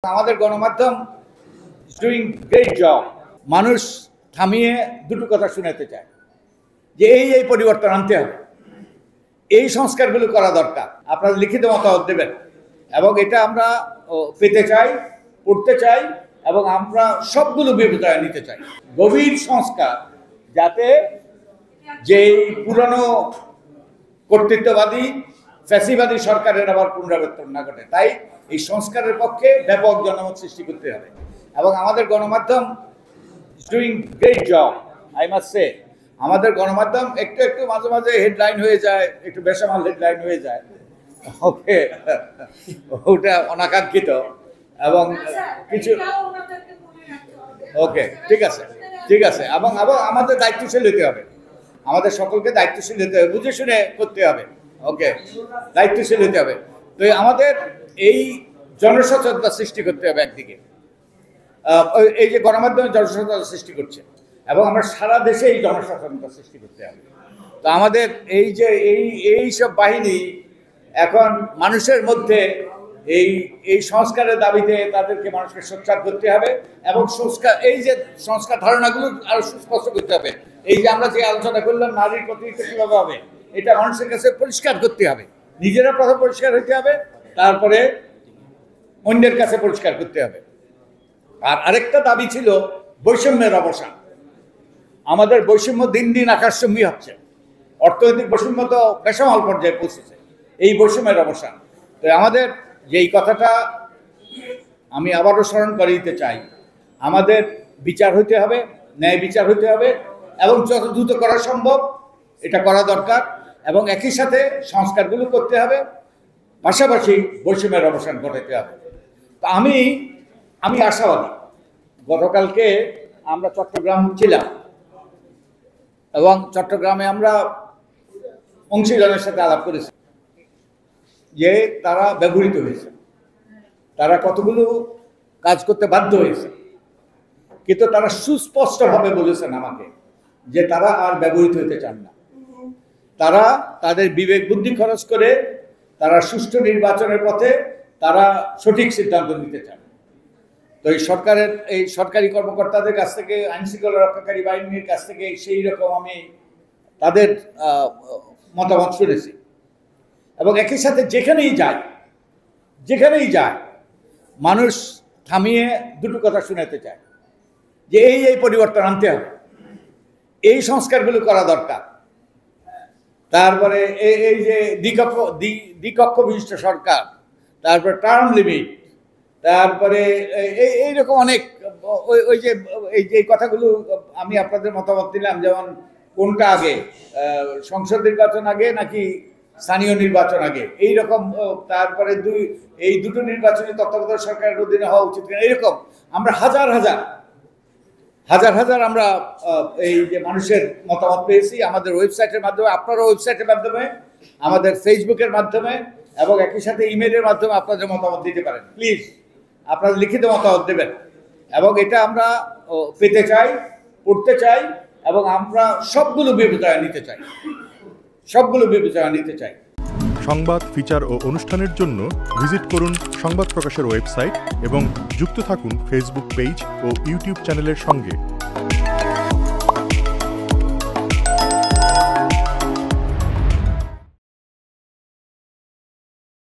আমাদের গণমাধ্যম doing great job. মানুষ থামিয়ে দুটো কথা শুনাতে চায় যে এই পরিবর্তন আনতে হবে, এই সংস্কারগুলো করা দরকার। আপনারা লিখিত মতামত দেবেন এবং এটা আমরা পেতে চাই, পড়তে চাই এবং আমরা সবগুলো বিবেচনায় নিতে চাই। গভীর সংস্কার, যাতে যেই পুরনো কর্তৃত্ববাদী ফ্যাসিবাদী সরকারের আবার পুনরাবর্তন না ঘটে। তাই এই সংস্কারের পক্ষে ব্যাপক জনমত সৃষ্টি করতে হবে এবং আমাদের গণমাধ্যম doing great job. I must say, আমাদের গণমাধ্যম একটু একটু মাঝে মাঝে হেডলাইন হয়ে যায়, একটু বেসামাল হেডলাইন হয়ে যায়, ওকে, ওটা অনাকাঙ্ক্ষিত এবং কিছু, ওকে, ঠিক আছে, ঠিক আছে। এবং আমাদের দায়িত্বশীল হতে হবে, আমাদের সকলকে দায়িত্বশীল হতে হবে, বুঝে শুনে করতে হবে, ওকে, দায়িত্বশীল হতে হবে। তো আমাদের এই জনসচেতনতা সৃষ্টি করতে হবে একদিকে, এই যে গণমাধ্যমে জনসচেতনতা সৃষ্টি করছে এবং আমরা সারা দেশে এই জনসচেতনতা সৃষ্টি করতে হবে। তো আমাদের এই যে এই সব বাহিনী এখন মানুষের মধ্যে এই সংস্কারের দাবিতে তাদেরকে মানুষকে সোচ্চার করতে হবে এবং এই যে সংস্কার ধারণাগুলো আরো সুস্পষ্ট করতে হবে। এই যে আমরা যে আলোচনা করলাম নারীর প্রতিনিধিত্ব কিভাবে হবে, এটা মানুষের কাছে পরিষ্কার করতে হবে, নিজেরা প্রথম পরিষ্কার হইতে হবে, তারপরে অন্যের কাছে পরিষ্কার করতে হবে। আর আরেকটা দাবি ছিল বৈষম্যের অবসান। আমাদের বৈষম্য দিন দিন আকাশচুম্বী হচ্ছে, অর্থনৈতিক বৈষম্য তো বেসামাল পর্যায়ে পৌঁছেছে, এই বৈষম্যের অবসান। তো আমাদের যেই কথাটা আমি আবারও স্মরণ করে দিতে চাই, আমাদের বিচার হইতে হবে, ন্যায় বিচার হইতে হবে এবং যত দ্রুত করা সম্ভব এটা করা দরকার এবং একই সাথে সংস্কারগুলো করতে হবে, পাশাপাশি বৈষম্যের অবসান ঘটাতে হবে। তো আমি আশাবাদী। গতকালকে আমরা চট্টগ্রাম ছিলাম এবং চট্টগ্রামে আমরা অংশীজনের সাথে আলাপ করেছি যে তারা ব্যবহৃত হয়েছে, তারা কতগুলো কাজ করতে বাধ্য হয়েছে, কিন্তু তারা সুস্পষ্টভাবে বলেছেন আমাকে যে তারা আর ব্যবহৃত হতে চান না। তারা তাদের বিবেক বুদ্ধি খরচ করে তারা সুষ্ঠু নির্বাচনের পথে তারা সঠিক সিদ্ধান্ত নিতে চান। তো এই সরকারি কর্মকর্তাদের কাছ থেকে, আইন শৃঙ্খলা রক্ষাকারী বাহিনীর কাছ থেকে সেই রকম আমি তাদের মতামত শুনেছি এবং একই সাথে যেখানেই যায় মানুষ থামিয়ে দুটো কথা শুনাতে চায় যে এই পরিবর্তন আনতে হবে, এই সংস্কারগুলো করা দরকার। তারপরে এই যে দ্বিকক্ষ বিশিষ্ট সরকার, তারপরে টার্ম লিমিট, তারপরে এইরকম অনেক ওই যে এই কথাগুলো আমি আপনাদের মতামত দিলাম, যেমন কোনটা আগে, সংসদ নির্বাচন আগে নাকি স্থানীয় নির্বাচন আগে, এইরকম। তারপরে এই দুটো নির্বাচনী তত্ত্বাবধায়ক সরকারের অধীনে হওয়া উচিত কিনা, এরকম আমরা হাজার হাজার আমরা এই যে মানুষের মতামত পেয়েছি আমাদের ওয়েবসাইটের মাধ্যমে, আপনারা ওয়েবসাইটের মাধ্যমে, আমাদের ফেসবুকের মাধ্যমে এবং একই সাথে ইমেলের মাধ্যমে আপনাদের মতামত দিতে পারেন। প্লিজ আপনারা লিখিত মতামত দেবেন এবং এটা আমরা পেতে চাই, পড়তে চাই এবং আমরা সবগুলো বিবেচনায় নিতে চাই। সংবাদ, ফিচার ও অনুষ্ঠানের জন্য ভিজিট করুন সংবাদ প্রকাশের ওয়েবসাইট এবং যুক্ত থাকুন ফেসবুক পেজ ও ইউটিউব চ্যানেলের সঙ্গে।